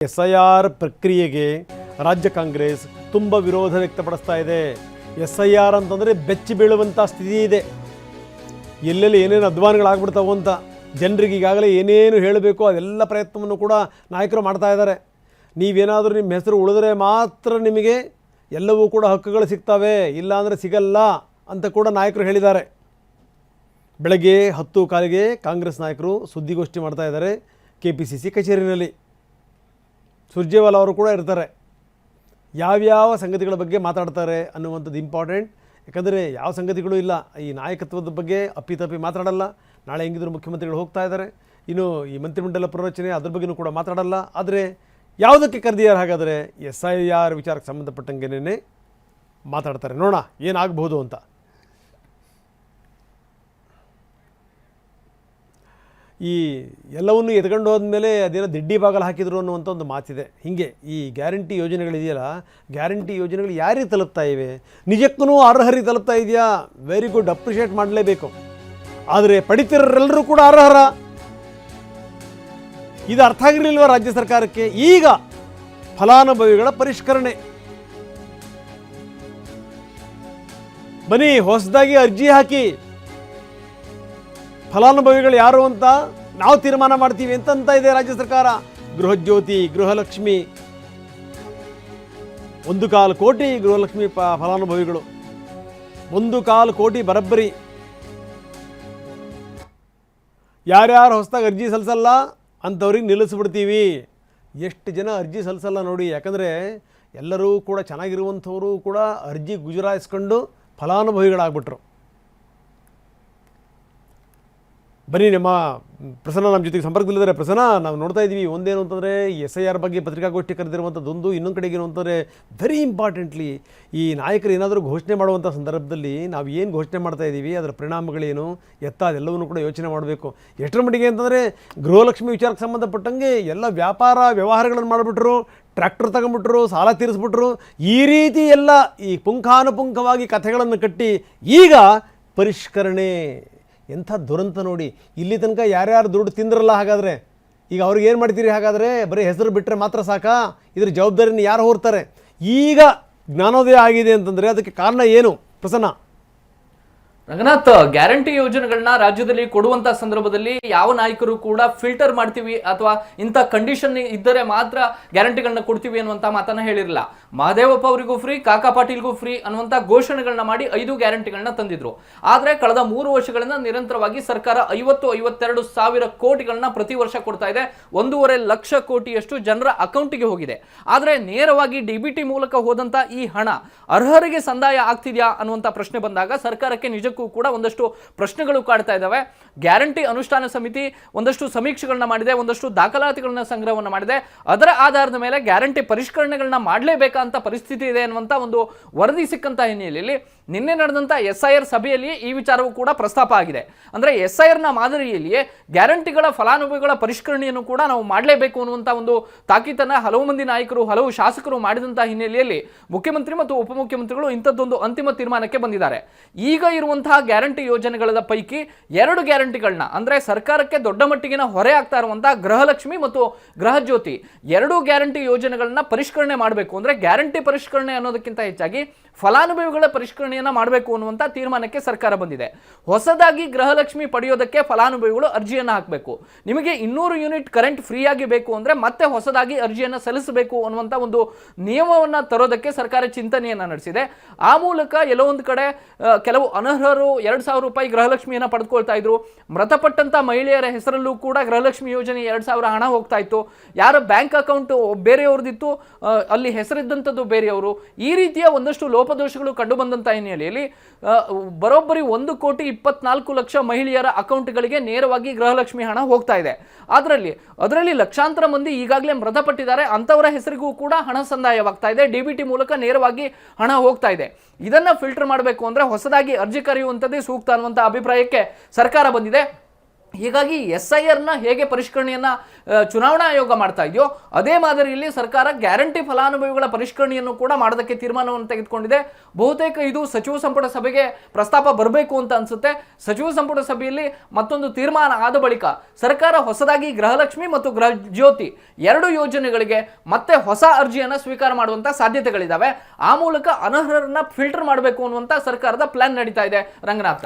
SIR ಪ್ರಕ್ರಿಯೆಗೆ ರಾಜ್ಯ ಕಾಂಗ್ರೆಸ್ ತುಂಬ ವಿರೋಧ ವ್ಯಕ್ತಪಡಿಸ್ತಾ ಇದೆ. SIR ಅಂತಂದರೆ ಬೆಚ್ಚಿ ಬೀಳುವಂಥ ಸ್ಥಿತಿ ಇದೆ. ಎಲ್ಲೆಲ್ಲಿ ಏನೇನು ಅಧ್ವಾನಗಳಾಗ್ಬಿಡ್ತಾವೆ ಅಂತ ಜನರಿಗೆ ಈಗಾಗಲೇ ಏನೇನು ಹೇಳಬೇಕು ಅದೆಲ್ಲ ಪ್ರಯತ್ನವನ್ನು ಕೂಡ ನಾಯಕರು ಮಾಡ್ತಾ ಇದ್ದಾರೆ. ನೀವೇನಾದರೂ ನಿಮ್ಮ ಹೆಸರು ಉಳಿದ್ರೆ ಮಾತ್ರ ನಿಮಗೆ ಎಲ್ಲವೂ ಕೂಡ ಹಕ್ಕುಗಳು ಸಿಗ್ತವೆ, ಇಲ್ಲಾಂದರೆ ಸಿಗಲ್ಲ ಅಂತ ಕೂಡ ನಾಯಕರು ಹೇಳಿದ್ದಾರೆ. ಬೆಳಗ್ಗೆ 10:15ಗೆ ಕಾಂಗ್ರೆಸ್ ನಾಯಕರು ಸುದ್ದಿಗೋಷ್ಠಿ ಮಾಡ್ತಾ ಇದ್ದಾರೆ KPCC ಕಚೇರಿನಲ್ಲಿ. ಸುರ್ಜೇವಾಲಾ ಅವರು ಕೂಡ ಇರ್ತಾರೆ. ಯಾವ್ಯಾವ ಸಂಗತಿಗಳ ಬಗ್ಗೆ ಮಾತಾಡ್ತಾರೆ ಅನ್ನುವಂಥದ್ದು ಇಂಪಾರ್ಟೆಂಟ್. ಯಾಕಂದರೆ ಯಾವ ಸಂಗತಿಗಳು ಇಲ್ಲ, ಈ ನಾಯಕತ್ವದ ಬಗ್ಗೆ ಅಪ್ಪಿತಪ್ಪಿ ಮಾತಾಡಲ್ಲ. ನಾಳೆ ಹೆಂಗಿದ್ರು ಮುಖ್ಯಮಂತ್ರಿಗಳು ಹೋಗ್ತಾ ಇದ್ದಾರೆ, ಇನ್ನು ಈ ಮಂತ್ರಿಮಂಡಲ ಪುನರಚನೆ ಅದ್ರ ಬಗ್ಗೆಯೂ ಕೂಡ ಮಾತಾಡಲ್ಲ. ಆದರೆ ಯಾವುದಕ್ಕೆ ಕರೆದಿದ್ದಾರೆ ಹಾಗಾದರೆ SIR ವಿಚಾರಕ್ಕೆ ಸಂಬಂಧಪಟ್ಟಂಗೆನೇ ಮಾತಾಡ್ತಾರೆ. ನೋಡೋಣ ಏನಾಗಬಹುದು ಅಂತ. ಈ ಎಲ್ಲವನ್ನೂ ಎತ್ಕೊಂಡು ಹೋದ್ಮೇಲೆ ಅದೇನೋ ದಿಡ್ಡಿ ಬಾಗಲು ಹಾಕಿದ್ರು ಅನ್ನುವಂಥ ಒಂದು ಮಾತಿದೆ. ಹೀಗೆ ಈ ಗ್ಯಾರಂಟಿ ಯೋಜನೆಗಳಿದೆಯಲ್ಲ, ಗ್ಯಾರಂಟಿ ಯೋಜನೆಗಳು ಯಾರಿಗೆ ತಲುಪ್ತಾ ಇವೆ, ನಿಜಕ್ಕೂ ಅರ್ಹರಿಗೆ ತಲುಪ್ತಾ ಇದೆಯಾ? ವೆರಿ ಗುಡ್, ಅಪ್ರಿಷಿಯೇಟ್ ಮಾಡಲೇಬೇಕು. ಆದರೆ ಪಡಿತಿರೋರೆಲ್ಲರೂ ಕೂಡ ಅರ್ಹರ? ಇದು ಅರ್ಥ ಆಗಿರಲಿಲ್ವ ರಾಜ್ಯ ಸರ್ಕಾರಕ್ಕೆ? ಈಗ ಫಲಾನುಭವಿಗಳ ಪರಿಷ್ಕರಣೆ, ಬನ್ನಿ ಹೊಸದಾಗಿ ಅರ್ಜಿ ಹಾಕಿ, ಫಲಾನುಭವಿಗಳು ಯಾರು ಅಂತ ನಾವು ತೀರ್ಮಾನ ಮಾಡ್ತೀವಿ ಅಂತ ಇದೆ ರಾಜ್ಯ ಸರ್ಕಾರ. ಗೃಹಜ್ಯೋತಿ, ಗೃಹಲಕ್ಷ್ಮಿ, 1.25 ಕೋಟಿ ಗೃಹಲಕ್ಷ್ಮಿ ಫಲಾನುಭವಿಗಳು, 1.25 ಕೋಟಿ ಬರಬ್ಬರಿ. ಯಾರ್ಯಾರು ಹೊಸದಾಗಿ ಅರ್ಜಿ ಸಲ್ಲಿಸಲ್ಲ ಅಂಥವ್ರಿಗೆ ನಿಲ್ಲಿಸ್ಬಿಡ್ತೀವಿ. ಎಷ್ಟು ಜನ ಅರ್ಜಿ ಸಲ್ಲಿಸಲ್ಲ ನೋಡಿ. ಯಾಕಂದರೆ ಎಲ್ಲರೂ ಕೂಡ ಚೆನ್ನಾಗಿರುವಂಥವರು ಕೂಡ ಅರ್ಜಿ ಗುಜರಾಯಿಸ್ಕೊಂಡು ಫಲಾನುಭವಿಗಳಾಗ್ಬಿಟ್ರು. ಬನ್ನಿ, ನಮ್ಮ ಪ್ರಸನ್ನ ನಮ್ಮ ಜೊತೆಗೆ ಸಂಪರ್ಕದಲ್ಲಿದ್ದಾರೆ. ಪ್ರಸನ್ನ, ನಾವು ನೋಡ್ತಾ ಇದ್ದೀವಿ ಒಂದೇನು ಅಂತಂದರೆ SIR ಬಗ್ಗೆ ಪತ್ರಿಕಾಗೋಷ್ಠಿ ಕರೆದಿರುವಂಥದ್ದೊಂದು, ಇನ್ನೊಂದು ಕಡೆಗೆ ಏನು ಅಂತಂದರೆ ವೆರಿ ಇಂಪಾರ್ಟೆಂಟ್ಲಿ ಈ ನಾಯಕರು ಏನಾದರೂ ಘೋಷಣೆ ಮಾಡುವಂಥ ಸಂದರ್ಭದಲ್ಲಿ ನಾವು ಏನು ಘೋಷಣೆ ಮಾಡ್ತಾ ಇದ್ದೀವಿ, ಅದರ ಪರಿಣಾಮಗಳೇನು ಎತ್ತ ಅದೆಲ್ಲವನ್ನೂ ಕೂಡ ಯೋಚನೆ ಮಾಡಬೇಕು. ಎಷ್ಟರ ಮಟ್ಟಿಗೆ ಅಂತಂದರೆ ಗೃಹಲಕ್ಷ್ಮಿ ವಿಚಾರಕ್ಕೆ ಸಂಬಂಧಪಟ್ಟಂಗೆ ಎಲ್ಲ ವ್ಯಾಪಾರ ವ್ಯವಹಾರಗಳನ್ನು ಮಾಡಿಬಿಟ್ರು, ಟ್ರ್ಯಾಕ್ಟರ್ ತಗೊಂಡ್ಬಿಟ್ರು, ಸಾಲ ತೀರಿಸ್ಬಿಟ್ರು. ಈ ರೀತಿ ಎಲ್ಲ ಈ ಪುಂಖಾನುಪುಂಖವಾಗಿ ಕಥೆಗಳನ್ನು ಕಟ್ಟಿ ಈಗ ಪರಿಷ್ಕರಣೆ. ಎಂಥ ದುರಂತ ನೋಡಿ. ಇಲ್ಲಿ ತನಕ ಯಾರ್ಯಾರು ದುಡ್ಡು ತಿಂದ್ರಲ್ಲ, ಹಾಗಾದರೆ ಈಗ ಅವ್ರಿಗೆ ಏನು ಮಾಡ್ತೀರಿ? ಹಾಗಾದರೆ ಬರೀ ಹೆಸರು ಬಿಟ್ಟರೆ ಮಾತ್ರ ಸಾಕಾ? ಇದ್ರ ಜವಾಬ್ದಾರಿನ ಯಾರು ಹೊರ್ತಾರೆ? ಈಗ ಜ್ಞಾನೋದಯ ಆಗಿದೆ ಅಂತಂದರೆ ಅದಕ್ಕೆ ಕಾರಣ ಏನು ಪ್ರಸನ್ನ? ರಂಗನಾಥ್, ಗ್ಯಾರಂಟಿ ಯೋಜನೆಗಳನ್ನ ರಾಜ್ಯದಲ್ಲಿ ಕೊಡುವಂತ ಸಂದರ್ಭದಲ್ಲಿ ಯಾವ ನಾಯಕರು ಕೂಡ ಫಿಲ್ಟರ್ ಮಾಡ್ತೀವಿ ಅಥವಾ ಇಂಥ ಕಂಡೀಷನ್ ಇದ್ದರೆ ಮಾತ್ರ ಗ್ಯಾರಂಟಿಗಳನ್ನ ಕೊಡ್ತೀವಿ ಅನ್ನುವಂತ ಮಾತನ್ನ ಹೇಳಿರಲಿಲ್ಲ. ಮಹದೇವಪ್ಪ ಅವರಿಗೂ ಫ್ರೀ, ಕಾಕಾ ಪಾಟೀಲ್ಗೂ ಫ್ರೀ ಅನ್ನುವಂತ ಘೋಷಣೆಗಳನ್ನ ಮಾಡಿ 5 ಗ್ಯಾರಂಟಿಗಳನ್ನ ತಂದಿದ್ರು. ಆದ್ರೆ ಕಳೆದ 3 ವರ್ಷಗಳಿಂದ ನಿರಂತರವಾಗಿ ಸರ್ಕಾರ 52 ಸಾವಿರ ಕೋಟಿಗಳನ್ನ ಪ್ರತಿ ವರ್ಷ ಕೊಡ್ತಾ ಇದೆ. 1.5 ಲಕ್ಷ ಕೋಟಿಯಷ್ಟು ಜನರ ಅಕೌಂಟಿಗೆ ಹೋಗಿದೆ. ಆದ್ರೆ ನೇರವಾಗಿ DBT ಮೂಲಕ ಹೋದಂತ ಈ ಹಣ ಅರ್ಹರಿಗೆ ಸಂದಾಯ ಆಗ್ತಿದ್ಯಾ ಅನ್ನುವಂತ ಪ್ರಶ್ನೆ ಬಂದಾಗ ಸರ್ಕಾರಕ್ಕೆ ನಿಜಕ್ಕೂ ಕೂಡ ಒಂದಷ್ಟು ಪ್ರಶ್ನೆಗಳು ಕಾಡ್ತಾ ಇದ್ದಾವೆ. ಗ್ಯಾರಂಟಿ ಅನುಷ್ಠಾನ ಸಮಿತಿ ಒಂದಷ್ಟು ಸಮೀಕ್ಷೆಗಳನ್ನ ಮಾಡಿದೆ, ಒಂದಷ್ಟು ದಾಖಲಾತಿಗಳನ್ನ ಸಂಗ್ರಹವನ್ನ ಮಾಡಿದೆ. ಅದರ ಆಧಾರದ ಮೇಲೆ ಗ್ಯಾರಂಟಿ ಪರಿಷ್ಕರಣೆಗಳನ್ನ ಮಾಡಲೇಬೇಕಾ ಅಂತ ಪರಿಸ್ಥಿತಿ ಇದೆ ಅನ್ನುವಂತ ಒಂದು ವರದಿ ಸಿಕ್ಕಂತ ಹಿನ್ನೆಲೆಯಲ್ಲಿ ನಿನ್ನೆ ನಡೆದಂತ SIR ಸಭೆಯಲ್ಲಿ ಈ ವಿಚಾರವೂ ಕೂಡ ಪ್ರಸ್ತಾಪ ಆಗಿದೆ. ಅಂದ್ರೆ SIR ನ ಮಾದರಿಯಲ್ಲಿಯೇ ಗ್ಯಾರಂಟಿಗಳ ಫಲಾನುಭವಿಗಳ ಪರಿಷ್ಕರಣೆಯನ್ನು ಕೂಡ ನಾವು ಮಾಡಲೇಬೇಕು ಅನ್ನುವಂತ ಒಂದು ತಾಕೀತನ್ನ ಹಲವು ಮಂದಿ ನಾಯಕರು, ಹಲವು ಶಾಸಕರು ಮಾಡಿದಂತ ಹಿನ್ನೆಲೆಯಲ್ಲಿ ಮುಖ್ಯಮಂತ್ರಿ ಮತ್ತು ಉಪಮುಖ್ಯಮಂತ್ರಿಗಳು ಇಂಥದ್ದೊಂದು ಅಂತಿಮ ತೀರ್ಮಾನಕ್ಕೆ ಬಂದಿದ್ದಾರೆ. ಈಗ ಇರುವಂತಹ ಗ್ಯಾರಂಟಿ ಯೋಜನೆಗಳ ಪೈಕಿ 2 ಗ್ಯಾರಂಟಿಗಳನ್ನ, ಅಂದ್ರೆ ಸರ್ಕಾರಕ್ಕೆ ದೊಡ್ಡ ಮಟ್ಟಿಗಿನ ಹೊರೆ ಆಗ್ತಾ ಇರುವಂತಹ ಗೃಹಲಕ್ಷ್ಮಿ ಮತ್ತು ಗೃಹಜ್ಯೋತಿ 2 ಗ್ಯಾರಂಟಿ ಯೋಜನೆಗಳನ್ನ ಪರಿಷ್ಕರಣೆ ಮಾಡಬೇಕು. ಅಂದ್ರೆ ಗ್ಯಾರಂಟಿ ಪರಿಷ್ಕರಣೆ ಅನ್ನೋದಕ್ಕಿಂತ ಹೆಚ್ಚಾಗಿ ಫಲಾನುಭವಿಗಳ ಪರಿಷ್ಕರಣೆಯನ್ನ ಮಾಡಬೇಕು ಅನ್ನುವಂತ ತೀರ್ಮಾನಕ್ಕೆ ಸರ್ಕಾರ ಬಂದಿದೆ. ಹೊಸದಾಗಿ ಗೃಹಲಕ್ಷ್ಮಿ ಪಡೆಯೋದಕ್ಕೆ ಫಲಾನುಭವಿಗಳು ಅರ್ಜಿಯನ್ನು ಹಾಕಬೇಕು. ನಿಮಗೆ 200 ಯೂನಿಟ್ ಕರೆಂಟ್ ಫ್ರೀ ಆಗಿ ಬೇಕು ಅಂದ್ರೆ ಮತ್ತೆ ಹೊಸದಾಗಿ ಅರ್ಜಿಯನ್ನು ಸಲ್ಲಿಸಬೇಕು ಅನ್ನುವಂತ ಒಂದು ನಿಯಮವನ್ನ ತರೋದಕ್ಕೆ ಸರ್ಕಾರ ಚಿಂತನೆಯನ್ನ ನಡೆಸಿದೆ. ಆ ಮೂಲಕ ಎಲ್ಲೋ ಒಂದು ಕಡೆ ಕೆಲವು ಅನರ್ಹರು 2,000 ರೂಪಾಯಿ ಗೃಹಲಕ್ಷ್ಮಿಯನ್ನ ಪಡೆದುಕೊಳ್ತಾ ಇದ್ರು. ಮೃತಪಟ್ಟಂತ ಮಹಿಳೆಯರ ಹೆಸರಲ್ಲೂ ಕೂಡ ಗೃಹಲಕ್ಷ್ಮಿ ಯೋಜನೆ 2,000 ಹಣ ಹೋಗ್ತಾ ಇತ್ತು. ಯಾರ ಬ್ಯಾಂಕ್ ಅಕೌಂಟ್ ಬೇರೆಯವ್ರದಿತ್ತು, ಅಲ್ಲಿ ಹೆಸರಿದ್ದಂಥದ್ದು ಬೇರೆಯವರು. ಈ ರೀತಿಯ ಒಂದಷ್ಟು ಲೋಪದೋಷಗಳು ಕಂಡು ಬಂದಂತ ಹಿನ್ನೆಲೆಯಲ್ಲಿ ಬರೋಬ್ಬರಿ 1,24,00,000 ಮಹಿಳೆಯರ ಅಕೌಂಟ್ಗಳಿಗೆ ನೇರವಾಗಿ ಗೃಹಲಕ್ಷ್ಮಿ ಹಣ ಹೋಗ್ತಾ ಇದೆ. ಅದರಲ್ಲಿ ಲಕ್ಷಾಂತರ ಮಂದಿ ಈಗಾಗಲೇ ಮೃತಪಟ್ಟಿದ್ದಾರೆ. ಅಂತವರ ಹೆಸರಿಗೂ ಕೂಡ ಹಣ ಸಂದಾಯವಾಗ್ತಾ ಇದೆ. DBT ಮೂಲಕ ನೇರವಾಗಿ ಹಣ ಹೋಗ್ತಾ ಇದೆ. ಇದನ್ನ ಫಿಲ್ಟರ್ ಮಾಡಬೇಕು ಅಂದ್ರೆ ಹೊಸದಾಗಿ ಅರ್ಜಿ ಕರೆಯುವಂಥದ್ದೇ ಸೂಕ್ತ ಅನ್ನುವಂಥ ಅಭಿಪ್ರಾಯಕ್ಕೆ ಸರ್ಕಾರ ಬಂದಿದೆ. ಹೀಗಾಗಿ SIR ನ ಹೇಗೆ ಪರಿಷ್ಕರಣೆಯನ್ನ ಚುನಾವಣಾ ಆಯೋಗ ಮಾಡ್ತಾ ಇದೆಯೋ ಅದೇ ಮಾದರಿಯಲ್ಲಿ ಸರ್ಕಾರ ಗ್ಯಾರಂಟಿ ಫಲಾನುಭವಿಗಳ ಪರಿಷ್ಕರಣೆಯನ್ನು ಕೂಡ ಮಾಡೋದಕ್ಕೆ ತೀರ್ಮಾನವನ್ನು ತೆಗೆದುಕೊಂಡಿದೆ. ಬಹುತೇಕ ಇದು ಸಚಿವ ಸಂಪುಟ ಸಭೆಗೆ ಪ್ರಸ್ತಾಪ ಬರಬೇಕು ಅಂತ ಅನ್ಸುತ್ತೆ. ಸಚಿವ ಸಂಪುಟ ಸಭೆಯಲ್ಲಿ ಮತ್ತೊಂದು ತೀರ್ಮಾನ ಆದ ಬಳಿಕ ಸರ್ಕಾರ ಹೊಸದಾಗಿ ಗೃಹಲಕ್ಷ್ಮಿ ಮತ್ತು ಗೃಹ ಜ್ಯೋತಿ 2 ಯೋಜನೆಗಳಿಗೆ ಮತ್ತೆ ಹೊಸ ಅರ್ಜಿಯನ್ನ ಸ್ವೀಕಾರ ಮಾಡುವಂತ ಸಾಧ್ಯತೆಗಳಿದಾವೆ. ಆ ಮೂಲಕ ಅನರ್ಹರನ್ನ ಫಿಲ್ಟರ್ ಮಾಡಬೇಕು ಅನ್ನುವಂತ ಸರ್ಕಾರದ ಪ್ಲಾನ್ ನಡೀತಾ ಇದೆ ರಂಗನಾಥ.